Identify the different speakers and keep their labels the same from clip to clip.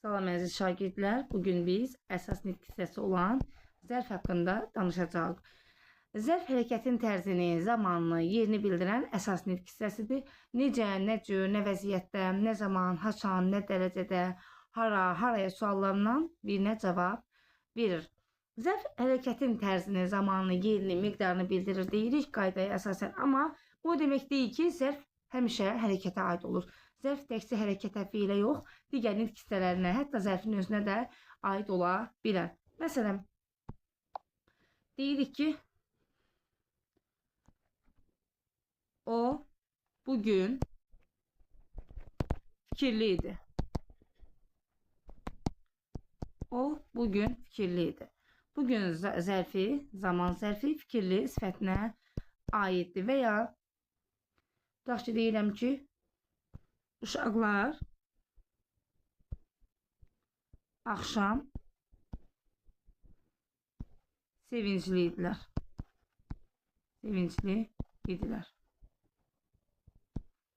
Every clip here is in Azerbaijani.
Speaker 1: Salam əziz şagirdlər, bugün biz əsas nitq hissəsi olan zərf haqqında danışacağıq. Zərf hərəkətin tərzini, zamanını, yerini bildirən əsas nitq hissəsidir. Necə, nə cür, nə vəziyyətdə, nə zaman, haçan, nə dərəcədə, haraya suallarından birinə cavab verir. Zərf hərəkətin tərzini, zamanını, yerini, miqdarını bildirir deyirik qaydaya əsasən, amma bu demək deyil ki, zərf həmişə hərəkətə aid olur. Zərf təkcə hərəkətə, fiilə yox, digər nitq hissələrinə, hətta zərfin özünə də aid ola bilər. Məsələn, deyirik ki, o bugün fikirli idi. O bugün fikirli idi. Bugün zərfi, zaman zərfi fikirli sifətinə aiddir və ya tutaq ki, deyirəm ki, uşaqlar axşam sevincli idilər. Sevincli idilər.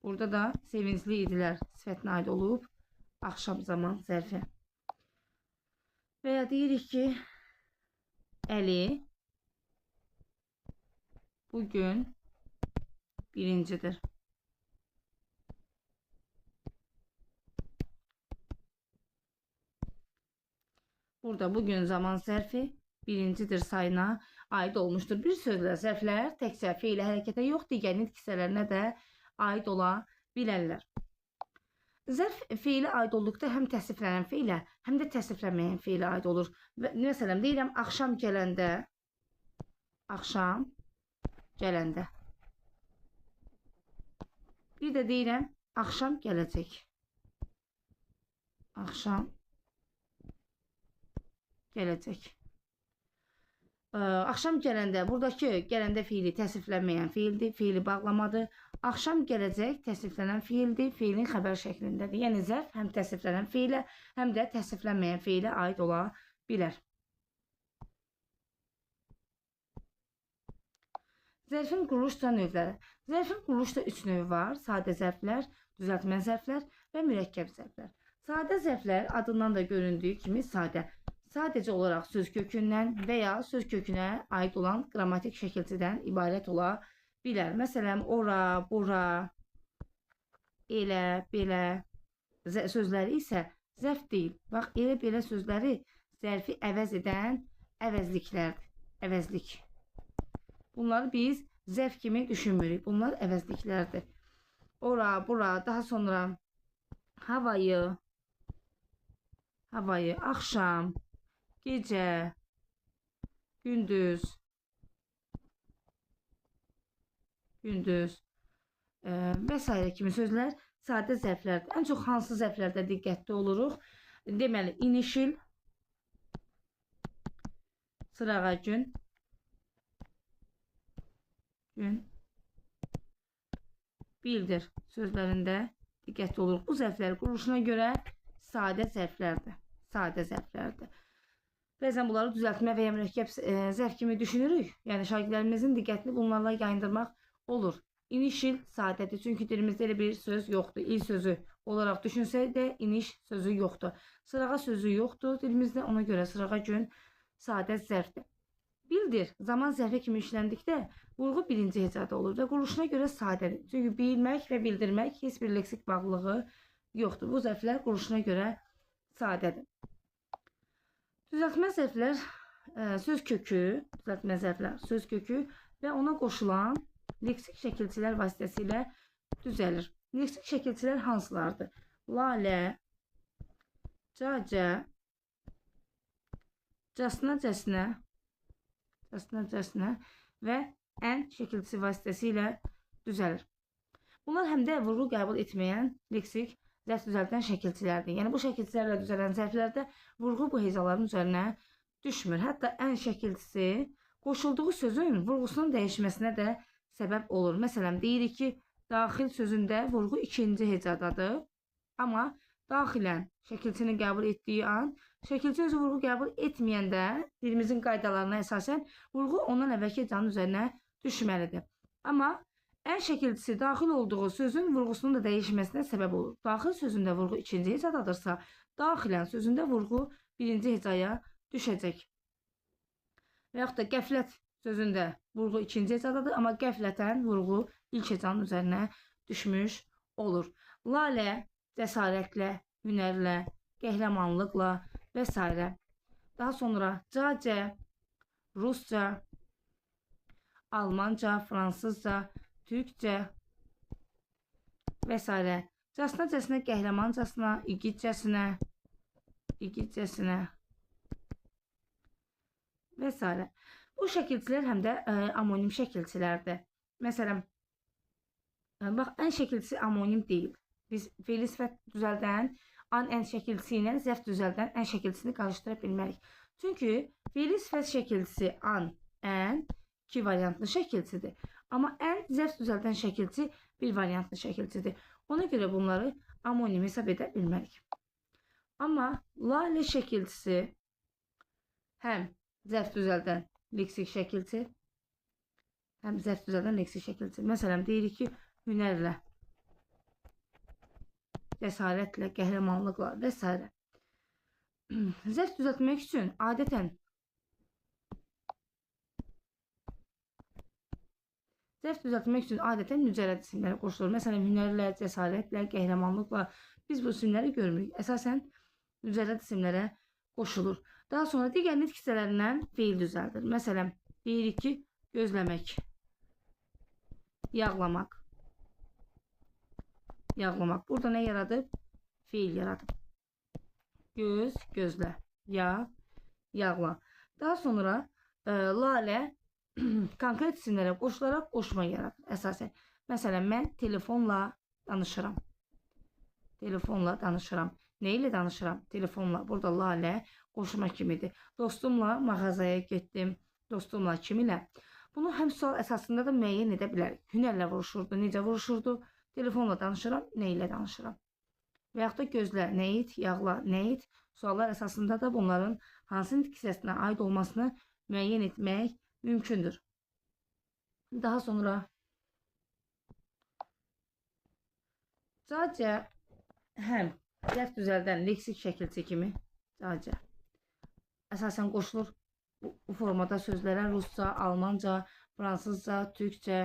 Speaker 1: Burada da sevincli idilər sifətinə aid olub axşam zaman zərfi. Və ya deyirik ki, Əli bugün birincidir. Burada bugün zaman zərfi birincidir sayına aid olmuşdur. Bir sözlə zərflər təkcə fiili hərəkətə yox, digər nitq hissələrinə də aid ola bilərlər. Zərf fiili aid olduqda həm təsriflənən fiilə, həm də təsriflənməyən fiilə aid olur. Məsələn, deyirəm, axşam gələndə, axşam gələndə. Bir də deyirəm, axşam gələcək. Axşam gələcək. Axşam gələndə, buradakı gələndə fiili təsriflənməyən fiildir, fiili bağlamadır. Axşam gələcək təsriflənən fiildir, fiilin xəbər şəklindədir. Yəni, zərf həm təsriflənən fiilə, həm də təsriflənməyən fiilə aid ola bilər. Zərfin quruluşda növləri. Zərfin quruluşda 3 növü var. Sadə zərflər, düzəltmə zərflər və mürəkkəb zərflər. Sadə zərflər adından da göründüyü kimi sadə. Sadəcə olaraq söz kökündən və ya söz kökünə aid olan qrammatik şəkilçidən ibarət ola bilər. Məsələn, ora, bura, elə, belə sözləri isə zərf deyil. Bax, elə, belə sözləri zərfi əvəz edən əvəzliklərdir. Əvəzlik. Bunları biz zərf kimi düşünmürük. Bunlar əvəzliklərdir. Ora, bura, daha sonra havayı, axşam, gecə, gündüz və s. kimi sözlər sadə zərflərdir. Ən çox hansı zərflərdə diqqətli oluruq? Deməli, inişil, sırağa gün, bildir sözlərində diqqətli oluruq. Bu zərflər quruluşuna görə sadə zərflərdir. Sadə zərflərdir. Bəzən bunları düzəltmə və ya mürəkkəb zərf kimi düşünürük. Yəni, şagirdlərimizin diqqətini bunlarla yayındırmaq olur. İnişil sadədir. Çünki dilimizdə elə bir söz yoxdur. İl sözü olaraq düşünsək də iniş sözü yoxdur. Sırağa sözü yoxdur dilimizdə. Ona görə sırağa gün sadə zərfdir. Bildir, zaman zərfi kimi işləndikdə vurğu birinci hecada olur və quruluşuna görə sadədir. Çünki bilmək və bildirmək heç bir leksik bağlılığı yoxdur. Bu zərflər quruluşuna görə sadədir. Düzəltmə zərflər söz kökü, düzəltmə zərflər söz kökü və ona qoşulan leksik şəkilçilər vasitəsilə düzəlir. Leksik şəkilçilər hansılardır? Lalə, cacə, casına-cəsinə və ən şəkilçisi vasitəsilə düzəlir. Bunlar həm də vurğu qəbul etməyən leksik zərf düzəldən şəkilçilərdir. Yəni, bu şəkilçilərlə düzələn zərflərdə vurğu bu hecaların üzərinə düşmür. Hətta ən şəkilçisi qoşulduğu sözün vurğusunun dəyişməsinə də səbəb olur. Məsələn, deyirik ki, daxil sözündə vurğu ikinci hecadadır. Amma daxilən şəkilçini qəbul etdiyi an, şəkilçi özü vurğu qəbul etməyəndə dilimizin qaydalarına əsasən vurğu ondan əvvəlki hecanın üzərinə düşməlidir. Amma Ən şəkilçisi daxil olduğu sözün vurğusunun da dəyişməsinə səbəb olur. Daxil sözündə vurğu ikinci hecadadırsa, daxilən sözündə vurğu birinci hecaya düşəcək. Və yaxud da qəflət sözündə vurğu ikinci hecadadır, amma qəflətən vurğu ilk hecanın üzərinə düşmüş olur. Lalə cəsarətlə, hünərlə, qəhrəmanlıqla və s. Daha sonra cacə, rusca, almanca, fransızca, türkcə və s. Casnacasına, qəhrəmancasına, igidcəsinə və s. Bu şəkilçilər həm də amonim şəkilçilərdir. Məsələn, bax, ən şəkilçisi amonim deyil. Biz fe'li sifət düzəldən an ən şəkilçisi ilə zərf düzəldən ən şəkilçisini qarışdıra bilmərik. Çünki fe'li sifət şəkilçisi an, ən iki variantlı şəkilçidir. Amma ən zərf düzəldən şəkilçi bir variantlı şəkilçidir. Ona görə bunları amonim hesab edə bilmərik. Amma lalə şəkilçisi həm zərf düzəldən leksik şəkilçi, həm zərf düzəldən leksik şəkilçi. Məsələn, deyirik ki, hünərlə, cəsarətlə, qəhrəmanlıqla və s. Zərf düzəltmək üçün adətən mücərrəd isimləri qoşulur. Məsələn, hünərlə, cəsarətlə, qəhrəmanlıqla biz bu isimləri görmürük. Əsasən mücərrəd isimlərə qoşulur. Daha sonra digər nitq hissələrindən fe'il düzəldir. Məsələn, deyirik ki, gözləmək, yağlamaq. Burada nə yaradıb? Fe'il yaradıb. Göz, gözlə, yağla. Daha sonra lalə konkret isimlərə qoşularaq qoşma yaradır əsasən. Məsələn, mən telefonla danışıram. Nə ilə danışıram? Telefonla. Burada lalə qoşma kimidir. Dostumla mağazaya getdim. Dostumla kim ilə? Bunu həm sual əsasında da müəyyən edə bilərik. Hünərlə vuruşurdu. Necə vuruşurdu? Telefonla danışıram. Nə ilə danışıram? Və yaxud da gözlə, nəyit, yağla, nəyit. Suallar əsasında da bunların hansı nitq hissəsinə aid olmasını müəyyən etmək mümkündür. Daha sonra cacə həm zərf düzəldən leksik şəkilçi kimi cacə əsasən qoşulur bu formada sözlərə rusca, almanca, fransızca, türkcə,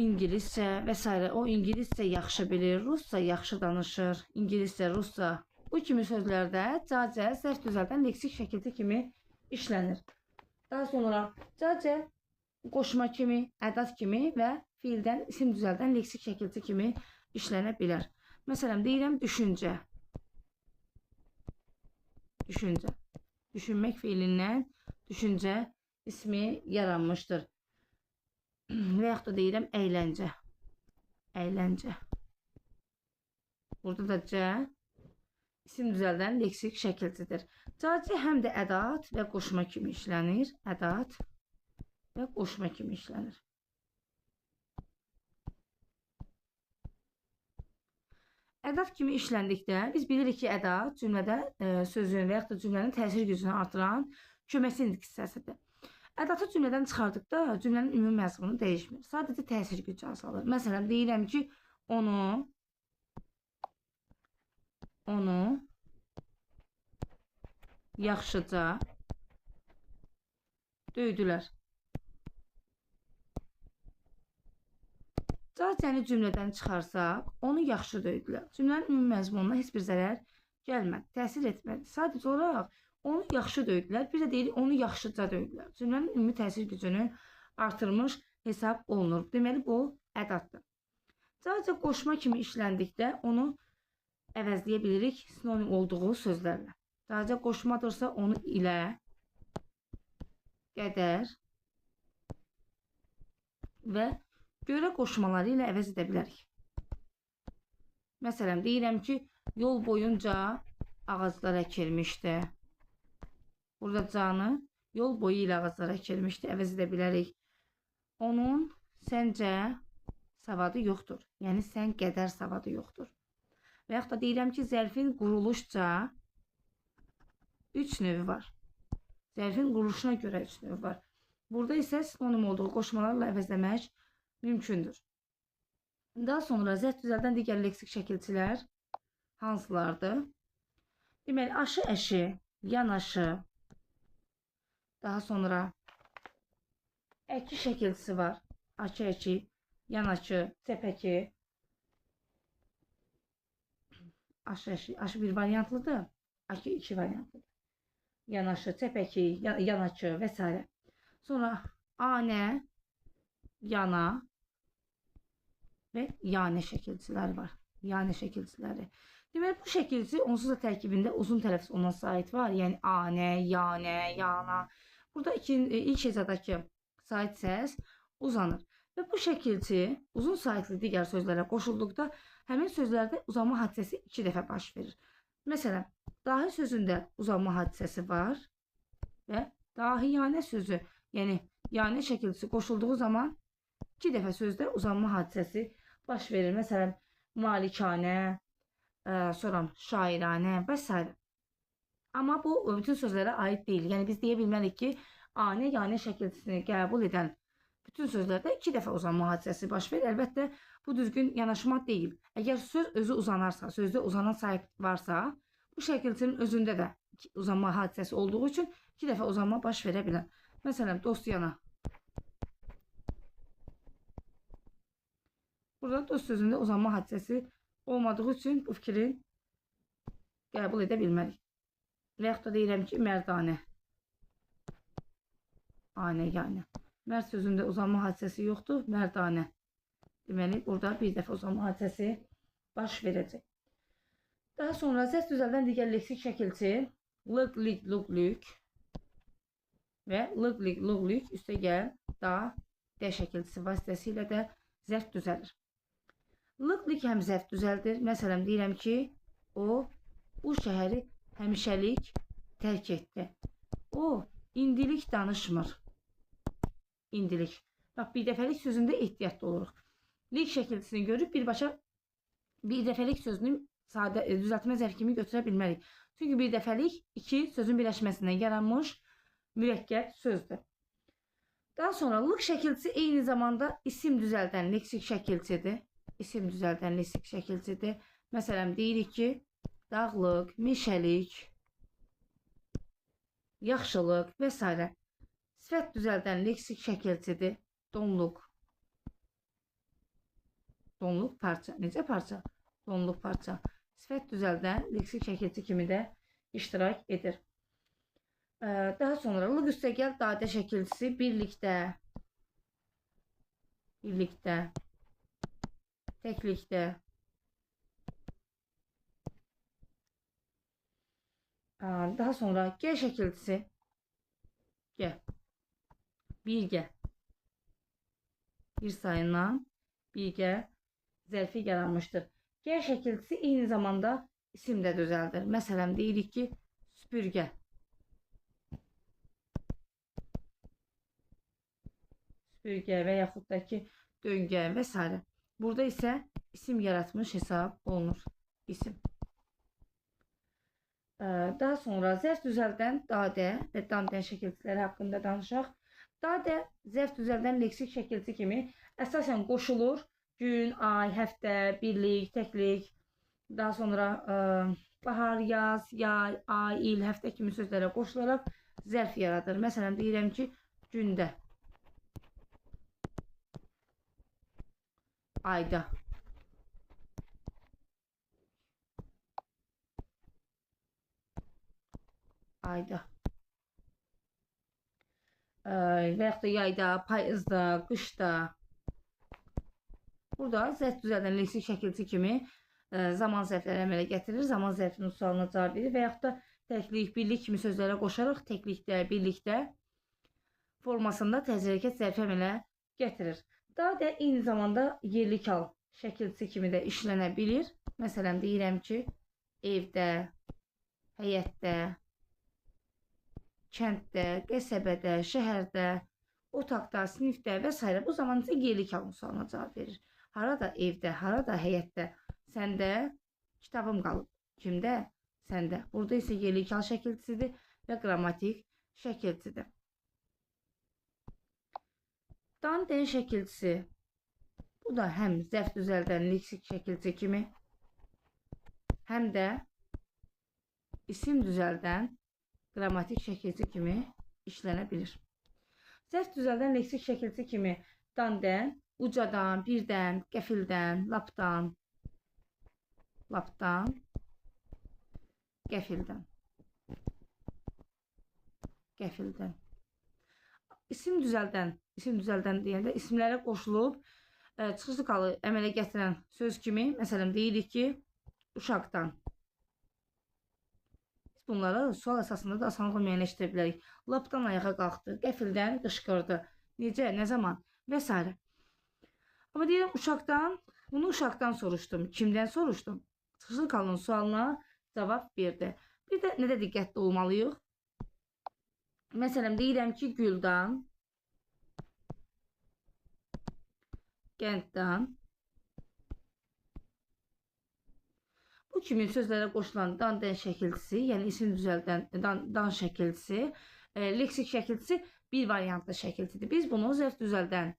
Speaker 1: İngiliscə və s. O İngiliscə yaxşı bilir, rusca yaxşı danışır, İngiliscə, rusca. Bu kimi sözlərdə cacə zərf düzəldən leksik şəkilçi kimi işlənir. Daha sonra cacə qoşma kimi, ədat kimi və fiildən isim düzəldən leksik şəkilçi kimi işlənə bilər. Məsələn, deyirəm düşüncə. Düşünmək fiilindən düşüncə ismi yaranmışdır. Və yaxud da deyirəm əyləncə. Burada da cə isim düzəldən leksik şəkilçidir. Cacə həm də ədat və qoşma kimi işlənir. Ədat kimi işləndikdə biz bilirik ki, ədat cümlədə sözün və yaxud da cümlənin təsir gücünü artıran köməkçi nitq hissəsidir. Ədatı cümlədən çıxardıqda cümlənin ümumi məzmunu dəyişmir. Sadəcə təsir gücü azalır. Məsələn, deyirəm ki, onu yaxşıca döydülər. Cacəni cümlədən çıxarsaq, onu yaxşı döydülər. Cümlənin ümumi məzmununa heç bir zərər gəlmədi, təsir etmədi. Sadəcə olaraq onu yaxşı döydülər. Bir də deyirik, onu yaxşıca döydülər. Cümlənin ümumi təsir gücünü artırmış hesab olunur. Deməli, bu ədatdır. Cacə qoşma kimi işləndikdə onu əvəzləyə bilirik sinonim olduğu sözlərlə. Cacə qoşmadırsa onu ilə, qədər və görə qoşmaları ilə əvəz edə bilərik. Məsələn, deyirəm ki, yol boyunca ağaclar əkilmişdi. Burada canı yol boyu ilə ağaclara əkilmişdi, əvəz edə bilərik. Onun səncə savadı yoxdur. Yəni, sən qədər savadı yoxdur. Və yaxud da deyirəm ki, zərfin quruluşca 3 növü var. Zərfin quruluşuna görə 3 növü var. Burada isə sinonim olduğu qoşmalarla əvəzləmək mümkündür. Daha sonra zət düzəldən digər leksik şəkilçilər hansılardır? Deməli, aşı, əşi, yanaşı, daha sonra əki şəkilçisi var. Aşı, əki, yanaşı, çəpəki. Aşı, əşi, aşı bir variantlıdır. Əki iki variantlıdır. Yanaşı, çəpəki, yanaşı və s. Sonra anə, yana və yanə şəkilçiləri var. Yanə şəkilçiləri. Deməli, bu şəkilçi onsuz da tərkibində uzun tələffüz ona sait var. Yəni, anə, yanə, yana. Burada ilk hecadakı sait səs uzanır. Və bu şəkilçi uzun saitli digər sözlərə qoşulduqda həmin sözlərdə uzanma hadisəsi 2 dəfə baş verir. Məsələn, dahi sözündə uzanma hadisəsi var və dahiyanə sözü, yəni yanə şəkilçisi qoşulduğu zaman 2 dəfə sözdə uzanma hadisəsi baş verir. Məsələn, malikanə, sonra şairanə və s. Amma bu bütün sözlərə aid deyil. Yəni biz deyə bilmərik ki, anə, yanə şəkilçisini qəbul edən bütün sözlərdə 2 dəfə uzanma hadisəsi baş verir. Əlbəttə, bu düzgün yanaşma deyil. Əgər söz özü uzanarsa, sözdə uzanan sahib varsa, bu şəkilçinin özündə də uzanma hadisəsi olduğu üçün 2 dəfə uzanma baş verə bilər. Məsələn, dost yana. Burada dost sözündə uzanma hadisəsi olmadığı üçün bu fikri qəbul edə bilmərik. Və yaxud da deyirəm ki, mərdanə. Anə, yəni. Mərd sözündə uzanma hadisəsi yoxdur, mərdanə. Deməli, burada bir dəfə uzanma hadisəsi baş verəcək. Daha sonra səs düzəldən digər leksik şəkilçi lıq, lik, luq, lük və lıq, lik, luq, lük üstə gəl, da, də şəkilçisi vasitəsilə də zərf düzəlir. Lıq, lik həm zərf düzəldir. Məsələn, deyirəm ki, o, bu şəhəri həmişəlik tərk etdi. O, indilik danışmır. İndilik. Bax, bir dəfəlik sözündə ehtiyatlı oluruq. Lik şəkilçisini görüb birbaşa bir dəfəlik sözünü düzəltmə zərf kimi götürə bilmərik. Çünki bir dəfəlik iki sözün birləşməsindən yaranmış mürəkkəb sözdür. Daha sonra lıq şəkilçisi eyni zamanda isim düzəldən leksik şəkilçidir. İsim düzəldən leksik şəkilçidir. Məsələn, deyirik ki, dağlıq, meşəlik, yaxşılıq və s. Sifət düzəldən leksik şəkilçidir. Donluq. Donluq parça. Necə parça? Donluq parça. Sifət düzəldən leksik şəkilçi kimi də iştirak edir. Daha sonra lıq üstə gəl dadə şəkilçisi birlikdə, təklikdə, daha sonra gəl şəkilçisi, gəl, birgə, bir sayından birgə zərfi yaranmışdır. Gəl şəkilçisi eyni zamanda isim də düzəldir. Məsələn, deyirik ki, süpürgə. Süpürgə və yaxud da ki, döngə və s. Burada isə isim yaratmış hesab olunur. İsim. Daha sonra zərf düzəldən dadə və damdən şəkilçiləri haqqında danışaq. Dadə zərf düzəldən leksik şəkilçi kimi əsasən qoşulur. Gün, ay, həftə, birlik, təklik, daha sonra bahar, yaz, yay, ay, il, həftə kimi sözlərə qoşularaq zərf yaradır. Məsələn, deyirəm ki, gündə, ayda, və yaxud da yayda, payızda, qışda. Burada zərf düzəldən leksik şəkilçi kimi zaman zərfləri əmələ gətirir, zaman zərfinin sualına cavab verir və yaxud da təklik, birlik kimi sözlərə qoşaraq təklikdə, birlikdə formasında təzərəkət zərfi əmələ gətirir. Dadə eyni zamanda yerli kal şəkilçi kimi də işlənə bilir. Məsələn, deyirəm ki, evdə, həyətdə, kənddə, qəsəbədə, şəhərdə, otaqda, sinifdə və s. Bu zaman isə yerli kal sualına cavab verir. Harada evdə, harada həyətdə, səndə kitabım qalıb. Kimdə? Səndə. Burada isə yerli kal şəkilçisidir və qrammatik şəkilçisidir. Dan, dən şəkilçisi Bu da həm zərf düzəldən leksik şəkilçi kimi, həm də isim düzəldən qrammatik şəkilçi kimi işlənə bilir. Zərf düzəldən leksik şəkilçi kimi dandən, ucadan, birdən, qəfildən, lapdan, qəfildən, qəfildən. İsim düzəldən deyəndə isimlərə qoşulub çıxışlı qalı əmələ gətirən söz kimi, məsələn, deyirik ki, uşaqdan. Biz bunları sual əsasında da asanlıqla müəyyənləşdirə bilərik. Lapdan ayağa qalxdı, qəfildən qışqırdı. Necə, nə zaman və s. Amma deyirəm uşaqdan, bunu uşaqdan soruşdum. Kimdən soruşdum? Çıxışlı qalının sualına cavab verdi. Bir də nədə diqqətli olmalıyıq? Məsələn, deyirəm ki, güldan, qənddan. Bu kimi sözlərə qoşulan dan şəkilçisi, yəni isim düzəldən dan şəkilçisi, leksik şəkilçisi bir variantlı şəkilçidir. Biz bunu zərf düzəldən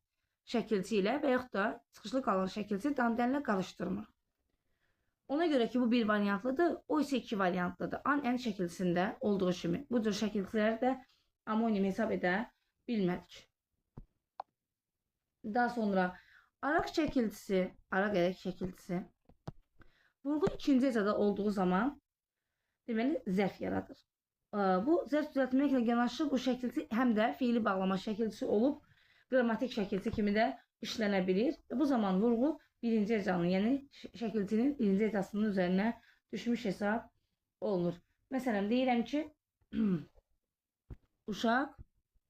Speaker 1: şəkilçi ilə və yaxud da çıxışlı qalan şəkilçi dandenlə qarışdırmırıq. Ona görə ki, bu bir variantlıdır, o isə iki variantlıdır. An-ən şəkilçisində olduğu kimi. Bu cür şəkilçiləri də amonim hesab edə bilmədik. Daha sonra araq şəkilçisi, araq ərək şəkilçisi vurğu ikinci ecada olduğu zaman deməli zərf yaradır. Bu zərf düzəltməklə yanaşı bu şəkilçi həm də fiili bağlama şəkilçisi olub qrammatik şəkilçi kimi də işlənə bilir. Bu zaman vurğu birinci ecanın, yəni şəkilçinin birinci ecasının üzərinə düşmüş hesab olunur. Məsələn, deyirəm ki, uşaq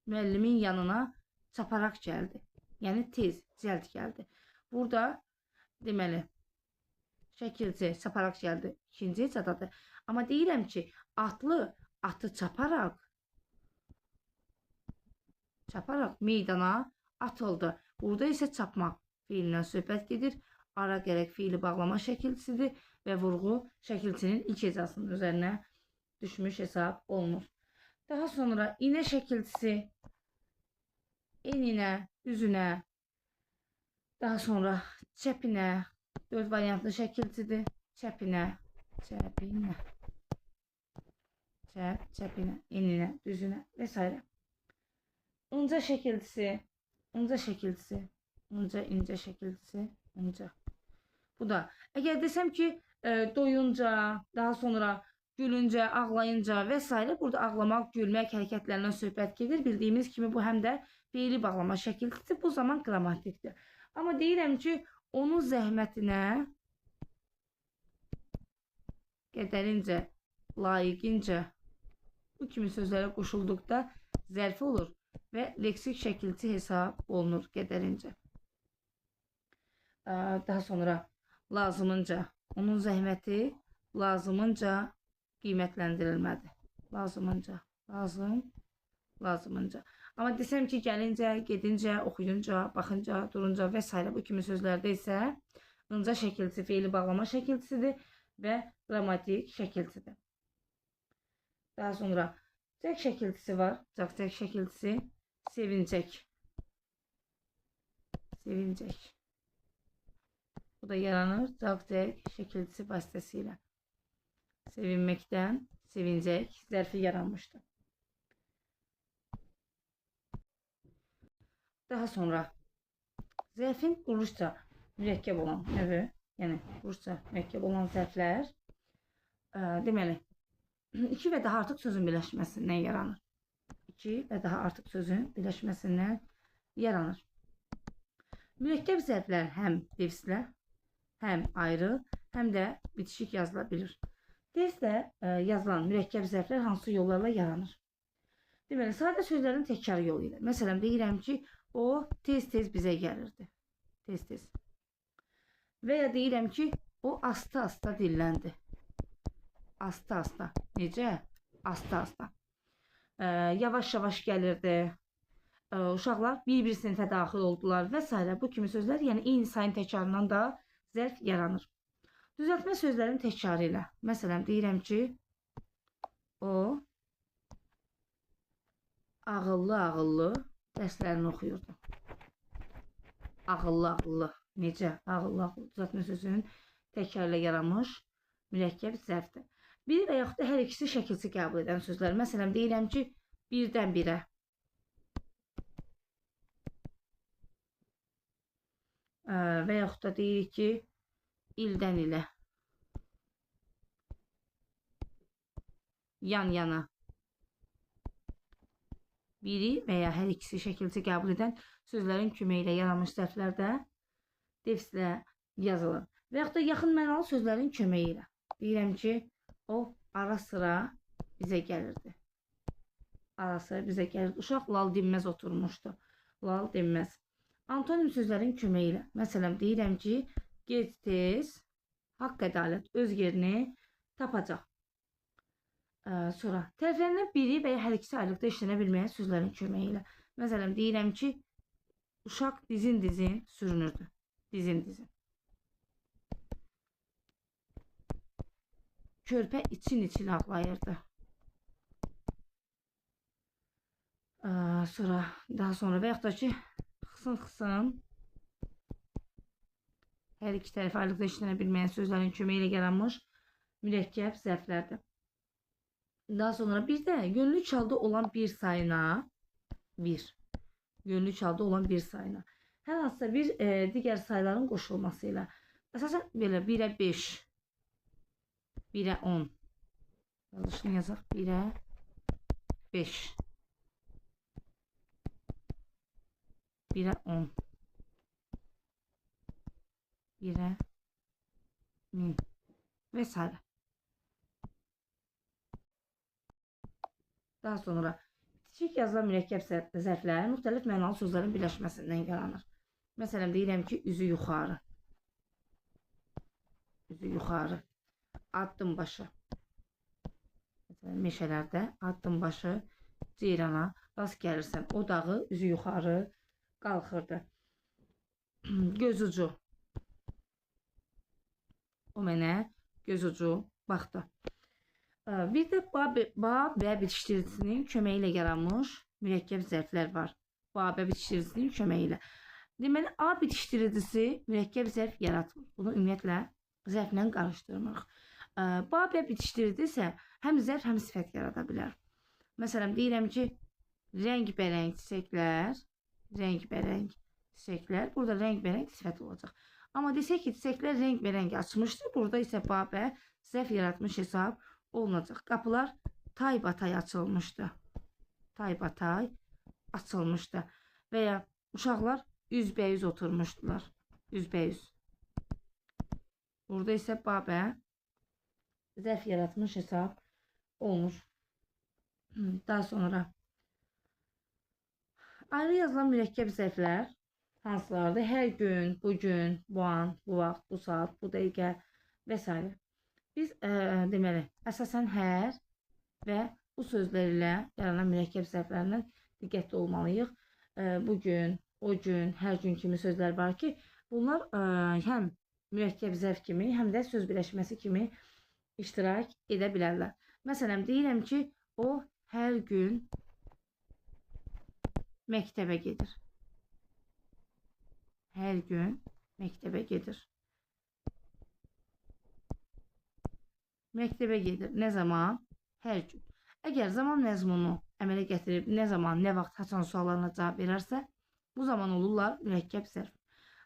Speaker 1: müəllimin yanına çaparaq gəldi. Yəni tez, cəld gəldi. Burada deməli şəkilçi çaparaq gəldi. İkinci ecadadır. Amma deyirəm ki, atlı atı çaparaq meydana atıldı. Burada isə çapmaq fiilindən söhbət gedir. Araq ərək fiili bağlama şəkilçisidir və vurğu şəkilçinin ilk ecasının üzərinə düşmüş hesab olunur. Daha sonra inə şəkilçisi eninə, üzünə, daha sonra çəpinə, 4 variantlı şəkilçidir. Çəpinə, çəpinə, eninə, düzünə və s. Inca şəkilçisi, inca şəkilçisi, inca. Bu da, əgər desəm ki, doyunca, daha sonra gülüncə, ağlayınca və s. Burada ağlamaq, gülmək hərəkətlərindən söhbət gedir. Bildiyimiz kimi bu həm də fiili bağlama şəkilçisi, bu zaman qrammatikdir. Amma deyirəm ki, onun zəhmətinə qədərincə, layiqincə bu kimi sözlərə qoşulduqda zərfi olur və leksik şəkilçi hesab olunur qədərincə. Daha sonra lazımınca, onun zəhməti lazımınca qiymətləndirilmədi. Lazımınca, lazımınca. Amma desəm ki, gəlincə, gedincə, oxuyunca, baxınca, durunca və s. bu kimi sözlərdə isə inca şəkilçisi fiili bağlama şəkilçisidir və qrammatik şəkilçisidir. Daha sonra cək şəkilçisi var. Cək şəkilçisi sevincək. Bu da yaranır cək şəkilçisi vasitəsilə. Sevinməkdən sevincək zərfi yaranmışdır. Daha sonra zərfin quruluşca mürəkkəb olan növü, yəni quruluşca mürəkkəb olan zərflər deməli 2 və daha artıq sözün birləşməsindən yaranır. 2 və daha artıq sözün birləşməsindən yaranır. Mürəkkəb zərflər həm devslə, həm ayrı, həm də bitişik yazıla bilir. Devslə yazılan mürəkkəb zərflər hansı yollarla yaranır? Deməli, sadə sözlərin təkrar yolu ilə. Məsələn, deyirəm ki, o tez-tez bizə gəlirdi. Tez-tez. Və ya deyirəm ki, o asta-asta dilləndi. Asta-asta. Necə? Asta-asta. Yavaş-yavaş gəlirdi. Uşaqlar bir-bir sinifə daxil oldular və s. Bu kimi sözlər, yəni eyni sayın təkrarından da zərf yaranır. Düzəltmə sözlərin təkrarı ilə. Məsələn, deyirəm ki, o ağıllı-ağıllı dərslərini oxuyurdu. Ağıllı-ağıllı. Necə? Ağıllı düzəltmə sözünün təkrarla yaranmış mürəkkəb zərfdir. Bir və yaxud da hər ikisi şəkilsi qəbul edən sözlər. Məsələn, deyirəm ki, birdən birə. Və yaxud da deyirik ki, ildən ilə. Yan yana. Biri və ya hər ikisi şəkilsi qəbul edən sözlərin köməyi ilə yaranmış zərflərdə defislə yazılır. Və yaxud da yaxın mənalı sözlərin köməyi ilə. Deyirəm ki, o ara sıra bizə gəlirdi. Ara sıra bizə gəlirdi. Uşaq lal dinməz oturmuşdu. Lal dinməz. Antonim sözlərin köməyi ilə. Məsələn, deyirəm ki, gec-tez haqq ədalət öz yerini tapacaq. Sonra tərəflərindən biri və ya hər ikisi ayrılıqda işlənə bilməyən sözlərin köməyi ilə. Məsələn, deyirəm ki, uşaq dizin-dizin sürünürdü. Dizin-dizin. Körpə için-için ağlayırdı. Daha sonra və yaxud da ki, xısın-xısın hər iki tərəfə ayrılıqda işlənə bilməyən sözlərin köməyi ilə yaranmış mürəkkəb zərflərdir. Daha sonra bir də yönlü çalda olan bir sayına yönlü çalda olan bir sayına hər hansısa bir digər sayların qoşulmasıyla əsasən belə 1-ə 5 1-ə 10 yazılışını yazaq 1-ə 5 1-ə 10 1-ə 1000 və s. Daha sonra bitişik yazılan mürəkkəb zərflər müxtəlif mənalı sözlərin birləşməsindən yaranır. Məsələn, deyirəm ki, üzü yuxarı. Üzü yuxarı. Addım başı. Məsələn, meşələrdə addım başı ceyrana rast gəlirsən. O dağı üzü yuxarı qalxırdı. Göz ucu. O mənə göz ucu baxdı. Bir də bab və bitişdiricisinin köməyi ilə yaranmış mürəkkəb zərflər var. Bab və bitişdiricisinin köməyi ilə. Deməli, A bitişdiricisi mürəkkəb zərf yaratmır. Bunu ümumiyyətlə zərflə qarışdırmırıq. Bab və bitişdirici isə həm zərf, həm sifət yarada bilər. Məsələn, deyirəm ki, rəng-bərəng çiçəklər, burada rəng-bərəng sifət olacaq. Amma desək ki, çiçəklər rəng-bərəng açmışdır, burada isə bab və zərf yaratmış hesab olunacaq. Qapılar taybatay açılmışdı. Taybatay açılmışdı. Və ya uşaqlar üzbəyüz oturmuşdular. Üzbəyüz. Burada isə babə zərf yaratmış hesab olmuş. Daha sonra ayrı yazılan mürəkkəb zərflər hansılardır? Hər gün, bugün, bu an, bu vaxt, bu saat, bu dəqiqə və s. Biz deməli, əsasən hər və bu sözlər ilə yaranan mürəkkəb zərflərindən diqqətli olmalıyıq. Bugün, o gün, hər gün kimi sözlər var ki, bunlar həm mürəkkəb zərf kimi, həm də söz birləşməsi kimi iştirak edə bilərlər. Məsələn, deyirəm ki, o hər gün məktəbə gedir. Hər gün məktəbə gedir. Məktəbə gedir. Nə zaman? Hər gün. Əgər zaman məzmunu əmələ gətirib nə zaman, nə vaxt, haçan suallarına cavab verərsə, bu zaman olurlar mürəkkəb zərf.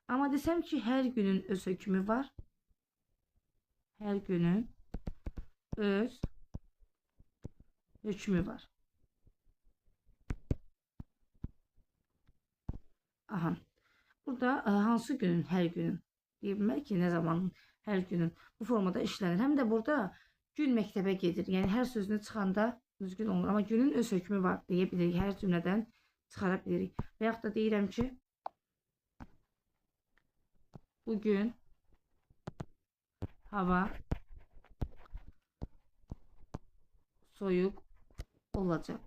Speaker 1: Amma desəm ki, hər günün öz hökmü var. Hər günün öz hökmü var. Aha. Burada hansı günün, hər günün deyə bilmək ki, nə zamanın, hər günün bu formada işlənir. Həm də burada gün məktəbə gedir. Yəni hər sözünü çıxanda düzgün olur. Amma günün öz hökmü var deyə bilirik. Hər cümlədən çıxara bilirik. Və yaxud da deyirəm ki, bugün hava soyuq olacaq.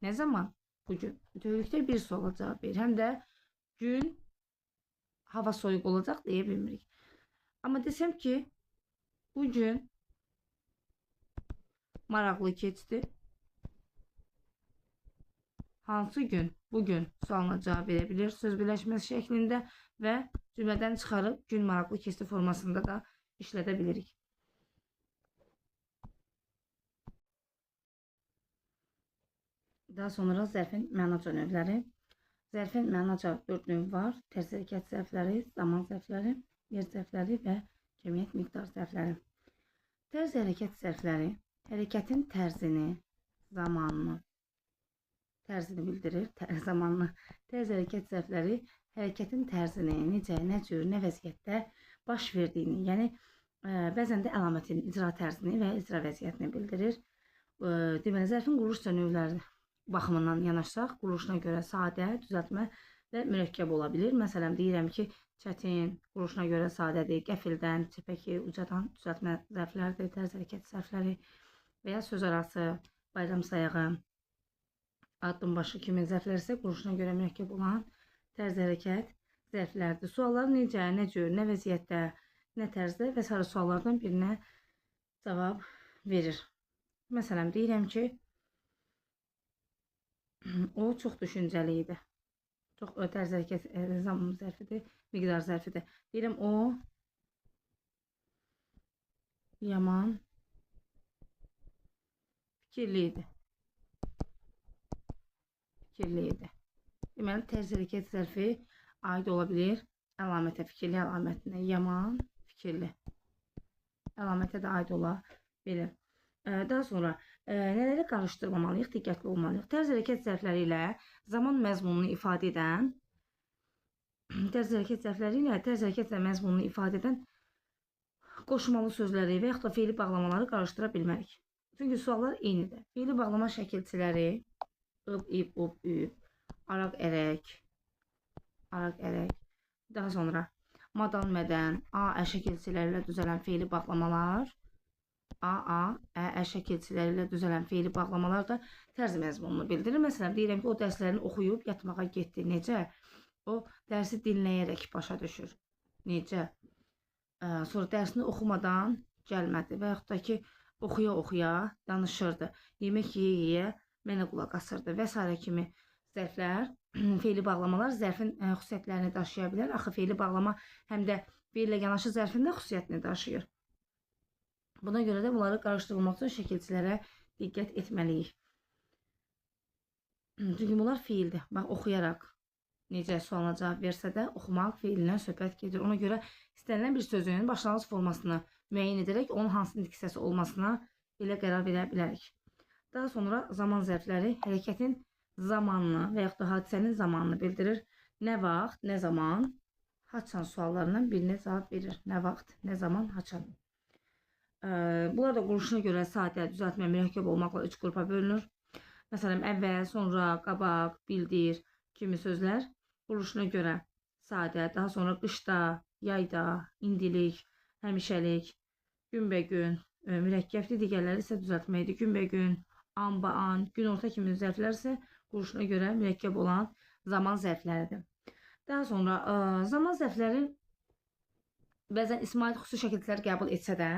Speaker 1: Nə zaman? Bugün. Bütövlükdə bir suala cavab verir. Həm də gün hava soyuq olacaq deyə bilmirik. Amma desəm ki, bugün maraqlı keçdi. hansı gün, bugün sualına cavab verə bilir söz birləşməsi şəklində və cümlədən çıxarıb gün maraqlı keçdi formasında da işlədə bilirik. Daha sonra zərfin mənaca növləri. Zərfin mənaca 4 növ var. Tərz hərəkət zərfləri, zaman zərfləri, yer zərfləri və cəmiyyət miqdar zərfləri. Tərz hərəkət zərfləri hərəkətin tərzini, zamanını, tərzini bildirir, zamanını. Tərz hərəkət zərfləri hərəkətin tərzini, necə, nə cür, nə vəziyyətdə baş verdiyini, yəni bəzən də əlamətin, icra tərzini və icra vəziyyətini bildirir. Deməli, zərfin quruluş növləri baxımından yanaşsaq, quruluşuna görə sadə, düzəltmə və mürəkkəb ola bilir. Məsələn, deyirəm ki, çətin, quruluşuna görə sadədir, qəfildən, çəpəki, ucadan düzəltmə zərfləridir, tərz hərəkət zərfləri və ya söz arası, bayram sayağı, addım başı kimi zərflər isə quruluşuna görə mürəkkəb olan tərz hərəkət zərflərdir. Suallar necə, nə cür, nə vəziyyətdə, nə tərzdə və s. suallardan birinə cavab verir. Məsələn, deyirəm ki, o çox düşüncəli idi. Çox tərz hərəkət zaman zərfidir, miqdar zərfidir. Deyirəm, o yaman fikirli idi. Deməli, tərz hərəkət zərfi aid ola bilir əlamətə, fikirli əlamətinə, yaman fikirli əlamətə də aid ola bilir. Daha sonra nələri qarışdırmamalıyıq, diqqətli olmalıyıq. Tərz hərəkət zərfləri ilə zaman məzmununu ifadə edən, tərz hərəkət məzmununu ifadə edən qoşmalı sözləri və yaxud da feili bağlamaları qarışdıra bilmərik. Çünki suallar eynidir. Feili bağlama şəkilçiləri ıb, ib, ub, üb, araq, ərək, daha sonra madan, mədən, a, ə şəkilçiləri ilə düzələn feili bağlamalar, a, ə şəkilçiləri ilə düzələn feili bağlamalar da tərz məzmununu bildirir. Məsələn, deyirəm ki, o dərslərini oxuyub yatmağa getdi. Necə? O dərsi dinləyərək başa düşür. Necə? Sonra dərsini oxumadan gəlmədi və yaxud da ki, oxuya-oxuya danışırdı. Yemək yeyə-yeyə mənə qulaq asırdı və s. kimi zərflər, feili bağlamalar zərfin xüsusiyyətlərini daşıya bilər. Axı, feili bağlama həm də feillə yanaşı zərfin də xüsusiyyətini daşıyır. Buna görə də bunları qarışdırılmaq üçün şəkilçilərə diqqət etməliyik. Çünki bunlar feildir. Bax, oxuyaraq necə sualına cavab versə də oxumaq feilindən söhbət gedir. Ona görə istənilən bir sözün başlanğıc formasını müəyyən edərək onun hansı diksiyası olmasına elə qərar verə bilərik. Daha sonra zaman zərfləri hərəkətin zamanını və yaxud da hadisənin zamanını bildirir. Nə vaxt, nə zaman, haçan suallarından birinə cavab verir. Nə vaxt, nə zaman, haçan. Bunlar da quruluşuna görə sadə, düzəltmə, mürəkkəb olmaqla 3 qrupa bölünür. Məsələn, əvvəl, sonra, qabaq, bildir kimi sözlər quruluşuna görə sadə, daha sonra qışda, yayda, indilik, həmişəlik, günbəgün, mürəkkəbdir, digərləri isə düzəltməkdir. Günbəgün, an-ba-an, günorta kimi zərflər isə quruluşuna görə mürəkkəb olan zaman zərfləridir. Daha sonra zaman zərfləri bəzən ism aid xüsusi şəkillər qəbul etsə də,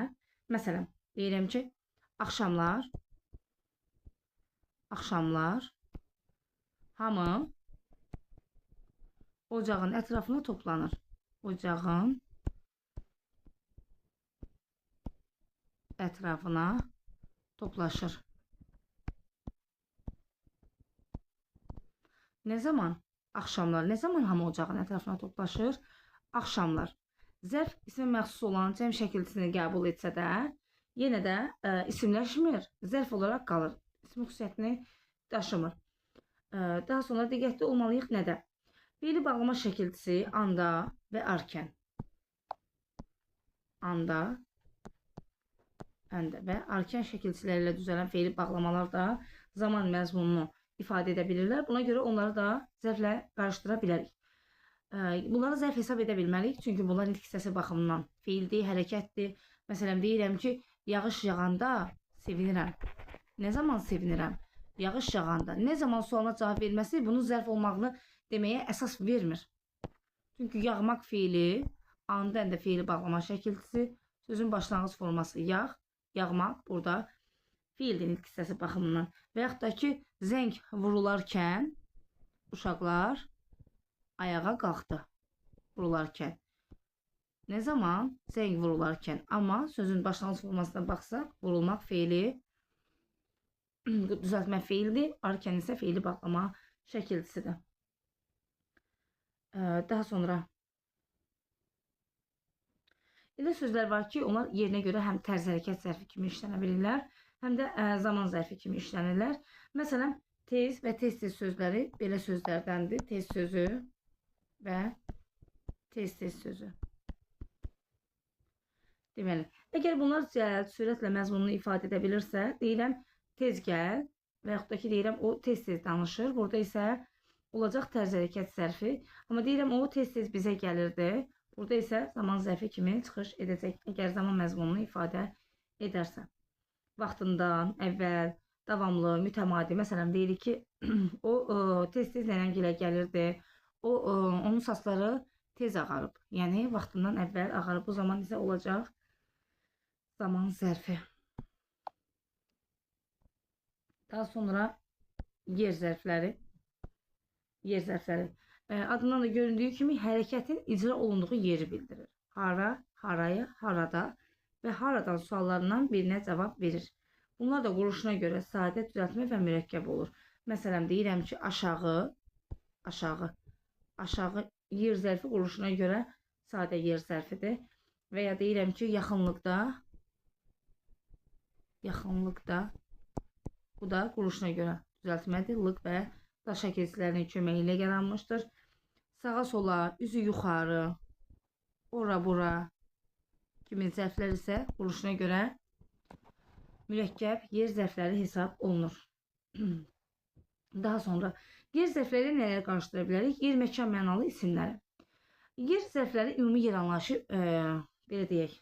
Speaker 1: məsələn, deyirəm ki, axşamlar, hamı ocağın ətrafına toplanır. Ocağın ətrafına toplaşır. Nə zaman? Axşamlar. Nə zaman hamı ocağın ətrafına toplaşır? Axşamlar. Zərf ismə məxsus olan cəm şəkilçisini qəbul etsə də, yenə də isimləşmir, zərf olaraq qalır. İsmi xüsusiyyətini daşımır. Daha sonra diqqətli olmalıyıq nədə? Feili bağlama şəkilçisi anda və arkən. Anda, əndə və arkən şəkilçiləri ilə düzələn feili bağlamalar da zaman məzmununu ifadə edə bilirlər. Buna görə onları da zərflə qarışdıra bilərik. Bunları zərf hesab edə bilmərik. Çünki bunlar ilk hissəsi baxımından feildir, hərəkətdir. Məsələn, deyirəm ki, yağış yağanda sevinirəm. Nə zaman sevinirəm? Yağış yağanda. Nə zaman sualına cavab verməsi bunun zərf olmağını deməyə əsas vermir. Çünki yağmaq feili, anda əndə feili bağlama şəkilçisi, sözün başlanğıc forması yağ, yağmaq burada Fiildir ilk hissəsi baxımından. Və yaxud da ki, zəng vurularkən uşaqlar ayağa qalxdı. Vurularkən. Ne zaman? Zəng vurularkən. Amma sözün başlanğıc formasına baxsaq, vurulmaq feili düzəltmə feildir. Arkən isə feili bağlama şəkilçisidir. Daha sonra elə sözlər var ki, onlar yerinə görə həm tərz hərəkət zərfi kimi işlənə bilirlər, həm də zaman zərfi kimi işlənirlər. Məsələn, tez və tez-tez sözləri belə sözlərdəndir. Tez sözü və tez-tez sözü. Deməli, əgər bunlar cəld, sürətlə məzmununu ifadə edə bilirsə, deyirəm tez gəl və yaxud da ki, deyirəm o tez-tez danışır. Burada isə olacaq tərz hərəkət zərfi. Amma deyirəm o tez-tez bizə gəlirdi. Burada isə zaman zərfi kimi çıxış edəcək, əgər zaman məzmununu ifadə edərsə. Vaxtından, əvvəl, davamlı, mütəmadi. Məsələn, deyirik ki, o tez-tez nənəmgilə gəlirdi. Onun saçları tez ağarıb. Yəni, vaxtından əvvəl ağarıb. Bu zaman isə olacaq zaman zərfi. Daha sonra yer zərfləri. Yer zərfləri. Adından da göründüyü kimi hərəkətin icra olunduğu yeri bildirir. Hara, harayı, harada və haradan suallarından birinə cavab verir. Bunlar da quruluşuna görə sadə, düzəltmə və mürəkkəb olur. Məsələn, deyirəm ki, aşağı, aşağı, aşağı yer zərfi quruluşuna görə sadə yer zərfidir. Və ya deyirəm ki, yaxınlıqda, yaxınlıqda, bu da quruluşuna görə düzəltmədir. Lıq və daş şəkilçilərinin köməyi ilə yaranmışdır. Sağa sola, üzü yuxarı, ora bura kimi zərflər isə quruluşuna görə mürəkkəb yer zərfləri hesab olunur. Daha sonra yer zərfləri nələr qarşıdıra bilərik? Yer, məkan mənalı isimləri. Yer zərfləri ümumi yer anlayışı belə deyək,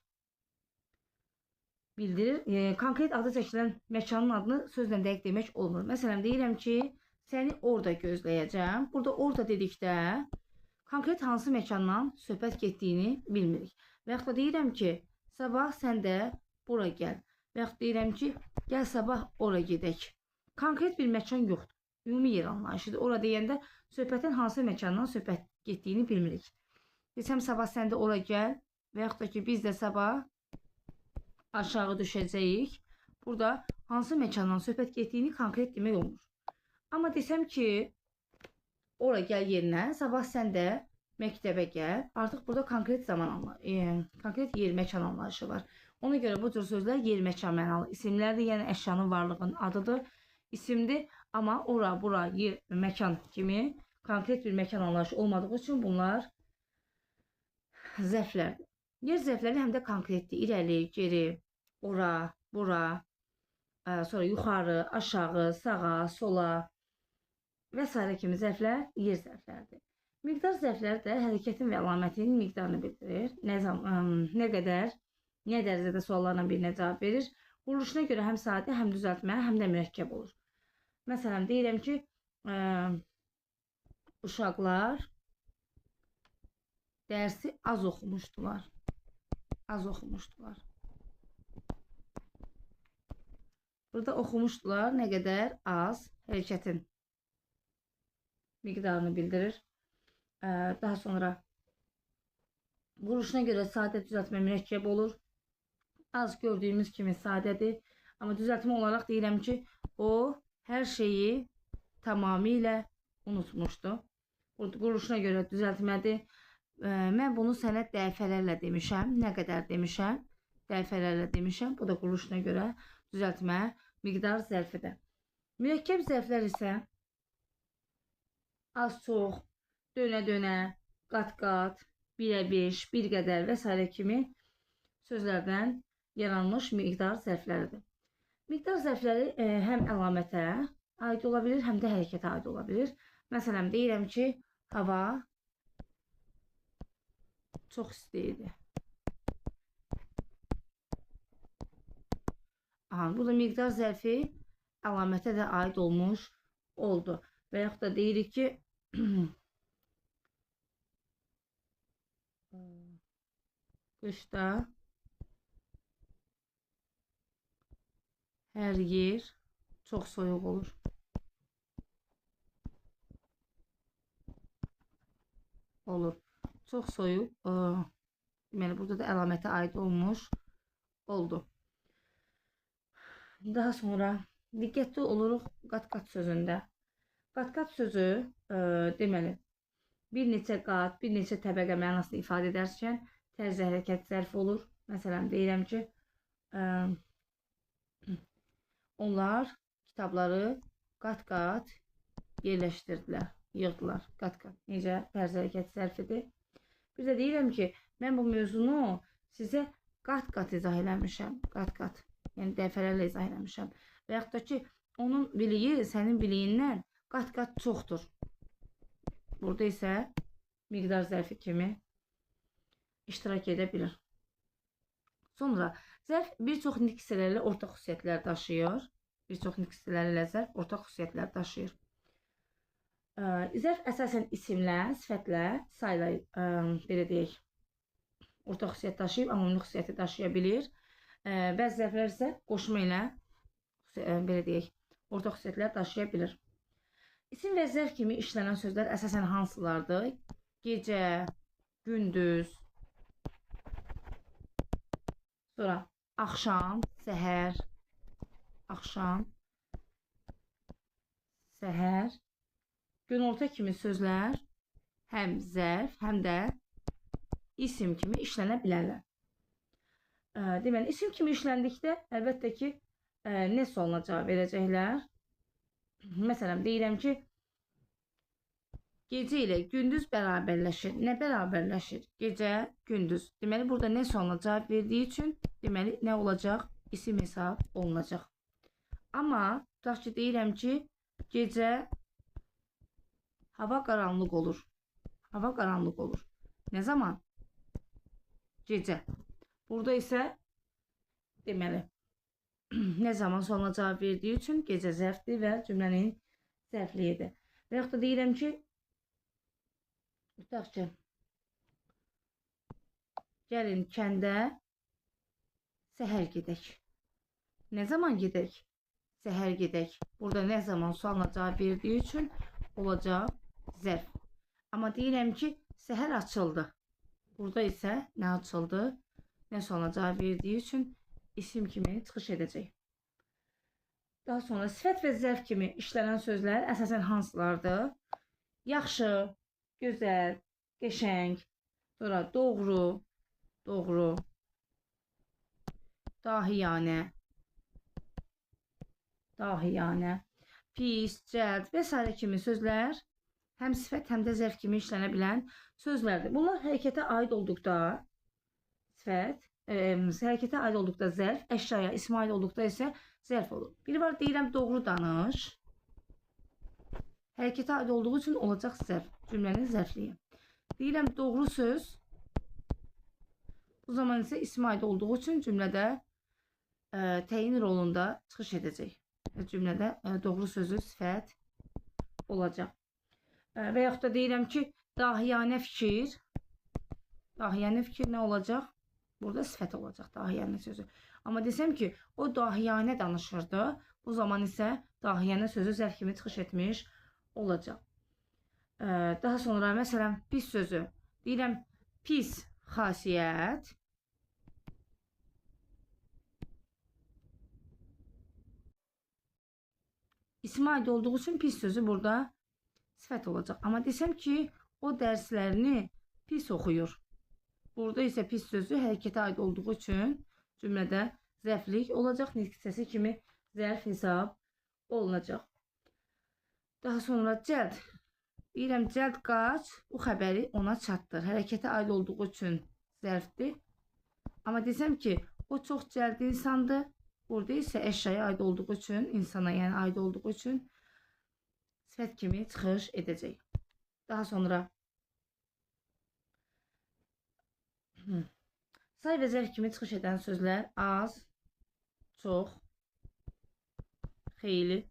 Speaker 1: bildirir. Konkret adı çəkilən məkanın adını sözlə dəqiq demək olmur. Məsələn, deyirəm ki, səni orada gözləyəcəm. Burada orada dedikdə konkret hansı məkandan söhbət getdiyini bilmirik. Və yaxud da deyirəm ki, sabah sən də bura gəl. Və yaxud deyirəm ki, gəl sabah ora gedək. Konkret bir məkan yoxdur. Ümumi yer anlayışıdır. Ora deyəndə söhbətin hansı məkandan söhbət getdiyini bilmirik. Desəm sabah sən də ora gəl və yaxud da ki, biz də sabah aşağı düşəcəyik. Burada hansı məkandan söhbət getdiyini konkret demək olmur. Amma desəm ki, ora gəl yerinə, sabah sən də məktəbə gəl. Artıq burada konkret konkret yer, məkan anlayışı var. Ona görə bu cür sözlər yer, məkan mənalı isimlərdir. Yəni əşyanın varlığının adıdır, isimdir. Amma ora, bura, yer, məkan kimi konkret bir məkan anlayışı olmadığı üçün bunlar zərflərdir. Yer zərfləri həm də konkretdir. İrəli, geri, ora, bura, sonra yuxarı, aşağı, sağa, sola və s. kimi zərflər yer zərfləridir. Miqdar zərfləri də hərəkətin və əlamətinin miqdarını bildirir. Nə qədər, nə dərəcədə suallarla birinə cavab verir. Quruluşuna görə həm sadə, həm düzəltmə, həm də mürəkkəb olur. Məsələn, deyirəm ki, uşaqlar dərsi az oxumuşdular. Az oxumuşdular. Burada oxumuşdular nə qədər az hərəkətin miqdarını bildirir. Daha sonra quruluşuna görə sadə, düzəltmə, mürəkkəb olur. Az gördüyümüz kimi sadədir. Amma düzəltmə olaraq deyirəm ki, o hər şeyi tamamilə unutmuşdu. Quruluşuna görə düzəltmədir. Mən bunu sənə dəfələrlə demişəm. Nə qədər demişəm? Dəfələrlə demişəm. Bu da quruluşuna görə düzəltmə, miqdar zərfidir. Mürəkkəb zərflər isə az çox, dönə-dönə, qat-qat, birə-beş, bir qədər və s. kimi sözlərdən yaranmış miqdar zərfləridir. Miqdar zərfləri həm əlamətə aid ola bilir, həm də hərəkətə aid ola bilir. Məsələn, deyirəm ki, hava çox isti idi. Burada miqdar zərfi əlamətə də aid olmuş oldu. Və yaxud da deyirik ki, qışda Hər yer çox soyuq olur. Olur. Çox soyuq. Deməli, burada da əlaməti aid olmuş oldu. Daha sonra diqqətli oluruq qat-qat sözündə. Qat-qat sözü deməli, bir neçə qat, bir neçə təbəqə mənasını ifadə edərkən tərzi hərəkət zərfi olur. Məsələn, deyirəm ki, onlar kitabları qat-qat yerləşdirdilər, yığdılar, qat-qat. Necə tərzi hərəkət zərfidir. Bir də deyirəm ki, mən bu mövzunu sizə qat-qat izah eləmişəm, qat-qat. Yəni, dəfələrlə izah eləmişəm. Və yaxud da ki, onun biliyi sənin biliyindən qat-qat çoxdur. Burada isə miqdar zərfi kimi iştirak edə bilir. Sonra, zərf bir çox nitq hissələrlə ortaq xüsusiyyətlər daşıyır. Bir çox nitq hissələrlə zərf ortaq xüsusiyyətlər daşıyır. Zərf əsasən isimlə, sifətlə, sayla, belə deyək, ortaq xüsusiyyət daşıyıb, amma ümumi xüsusiyyəti daşıya bilir. Bəzi zərflər isə qoşma ilə, belə deyək, ortaq xüsusiyyətlər daşıya bilir. İsim və zərf kimi işlənən sözlər əsasən hansılardır? Gecə, gündüz, sonra axşam, səhər, axşam, səhər, günorta kimi sözlər həm zərf, həm də isim kimi işlənə bilərlər. Deməli, isim kimi işləndikdə əlbəttə ki, nə sualına cavab verəcəklər? Məsələn, deyirəm ki, gecə ilə gündüz bərabərləşir. Nə bərabərləşir? Gecə, gündüz. Deməli, burada nə sualına cavab verdiyi üçün, deməli, nə olacaq? İsim hesab olunacaq. Amma, tutaq ki, deyirəm ki, gecə hava qaranlıq olur. Hava qaranlıq olur. Nə zaman? Gecə. Burada isə, deməli, nə zaman sualına cavab verdiyi üçün gecə zərfdir və cümlənin zərfliyidir. Və yaxud da deyirəm ki, tutaq ki, gəlin kəndə səhər gedək. Nə zaman gedək? Səhər gedək. Burada nə zaman sualına cavab verdiyi üçün olacaq zərf. Amma deyirəm ki, səhər açıldı. Burada isə nə açıldı? Nə sualına cavab verdiyi üçün isim kimi çıxış edəcək. Daha sonra sifət və zərf kimi işlənən sözlər əsasən hansılardır? Yaxşı, gözəl, qəşəng, sonra doğru, doğru, dahiyanə, dahiyanə, pis, cəld və s. kimi sözlər həm sifət, həm də zərf kimi işlənə bilən sözlərdir. Bunlar hərəkətə aid olduqda sifət, hərəkətə aid olduqda zərf, əşyaya, ismə aid olduqda isə zərf olur. Biri var, deyirəm, doğru danış. Hərəkətə aid olduğu üçün olacaq zərf, cümlənin zərfliyi. Deyirəm, doğru söz. Bu zaman isə ismə aid olduğu üçün cümlədə təyin rolunda çıxış edəcək. Cümlədə doğru sözü sifət olacaq. Və yaxud da deyirəm ki, dahiyanə fikir. Dahiyanə fikir nə olacaq? Burada sifət olacaq dahiyanə sözü. Amma desəm ki, o dahiyanə danışırdı. Bu zaman isə dahiyanə sözü zərf kimi çıxış etmiş olacaq. Daha sonra, məsələn, pis sözü. Deyirəm, pis xasiyyət. İsmə aid olduğu üçün pis sözü burada sifət olacaq. Amma desəm ki, o dərslərini pis oxuyur. Burada isə pis sözü hərəkətə aid olduğu üçün cümlədə zərflik olacaq. Nitq hissəsi kimi zərf hesab olunacaq. Daha sonra cəld. Deyirəm, cəld qaç, bu xəbəri ona çatdır. Hərəkətə aid olduğu üçün zərfdir. Amma desəm ki, o çox cəld insandır. Burada isə əşyaya aid olduğu üçün, insana yəni aid olduğu üçün sifət kimi çıxış edəcək. Daha sonra say və zərf kimi çıxış edən sözlər az, çox, xeyli,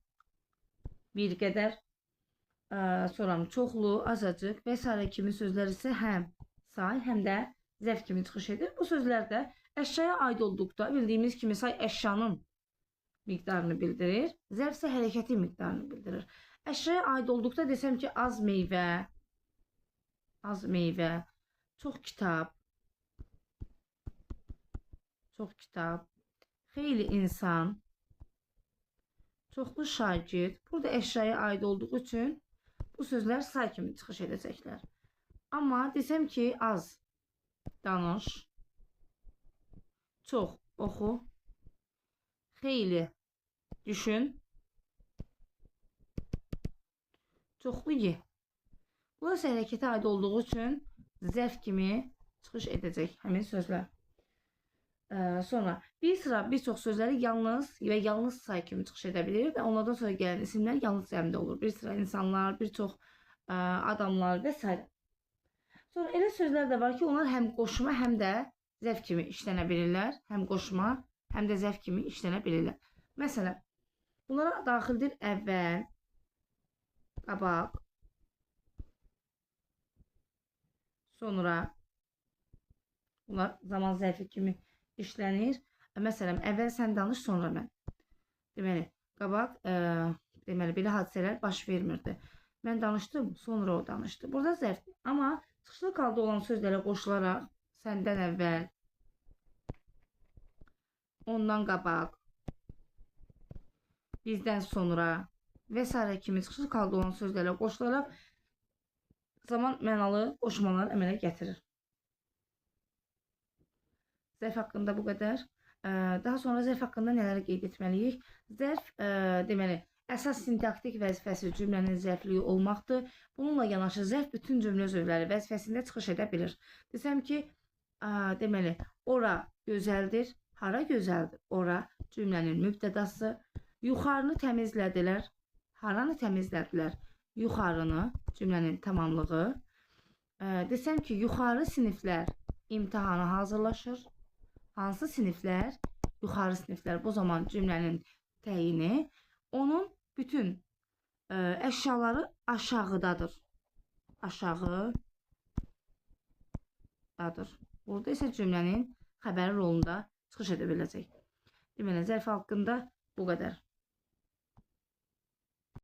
Speaker 1: bir qədər, sonra çoxlu, azacıq və s. kimi sözlər isə həm say, həm də zərf kimi çıxış edir. Bu sözlər də əşyaya aid olduqda, bildiyimiz kimi say əşyanın miqdarını bildirir. Zərf isə hərəkətin miqdarını bildirir. Əşyaya aid olduqda desəm ki, az meyvə, çox kitab, xeyli insan, çoxlu şagird. Burada əşyaya aid olduğu üçün bu sözlər say kimi çıxış edəcəklər. Amma desəm ki, az danış, çox oxu, xeyli düşün, çoxlu ye. Burası hərəkətə aid olduğu üçün zərf kimi çıxış edəcək həmin sözlər. Sonra bir çox sözləri yalnız və yalnız say kimi çıxış edə bilir və onlardan sonra gələn isimlər yalnız cəmdə olur. Bir sıra insanlar, bir çox adamlar və s. Sonra elə sözlər də var ki, onlar həm qoşma, həm də zərf kimi işlənə bilirlər. Həm qoşma, həm də zərf kimi işlənə bilirlər. Məsələn, bunlara daxildir əvvəl, qabaq, sonra. Bunlar zaman zərfi kimi işlənir. Məsələn, əvvəl sən danış, sonra mən. Deməli, qabaq, deməli, belə hadisələr baş vermirdi. Mən danışdım, sonra o danışdı. Burada zərfdir. Amma çıxışlı qalda olan sözlərə qoşularaq səndən əvvəl, ondan qabaq, bizdən sonra və s. kimi çıxışlı qalda olan sözlərə qoşularaq zaman mənalı qoşmalar əmələ gətirir. Zərf haqqında bu qədər. Daha sonra zərf haqqında nələri qeyd etməliyik? Zərf, deməli, əsas sintaktik vəzifəsi cümlənin zərfliyi olmaqdır. Bununla yanaşı zərf bütün cümlə zövləri vəzifəsində çıxış edə bilir. Desəm ki, deməli, ora gözəldir, hara gözəldir? Ora cümlənin mübtədası. Yuxarını təmizlədilər, haranı təmizlədilər? Yuxarını, cümlənin tamamlığı. Desəm ki, yuxarı siniflər imtahana hazırlaşır. Hansı siniflər? Yuxarı siniflər. Bu zaman cümlənin təyini. Onun bütün əşyaları aşağıdadır. Aşağıdadır. Burada isə cümlənin xəbəri rolunda çıxış edə biləcək. Deməli, zərf haqqında bu qədər.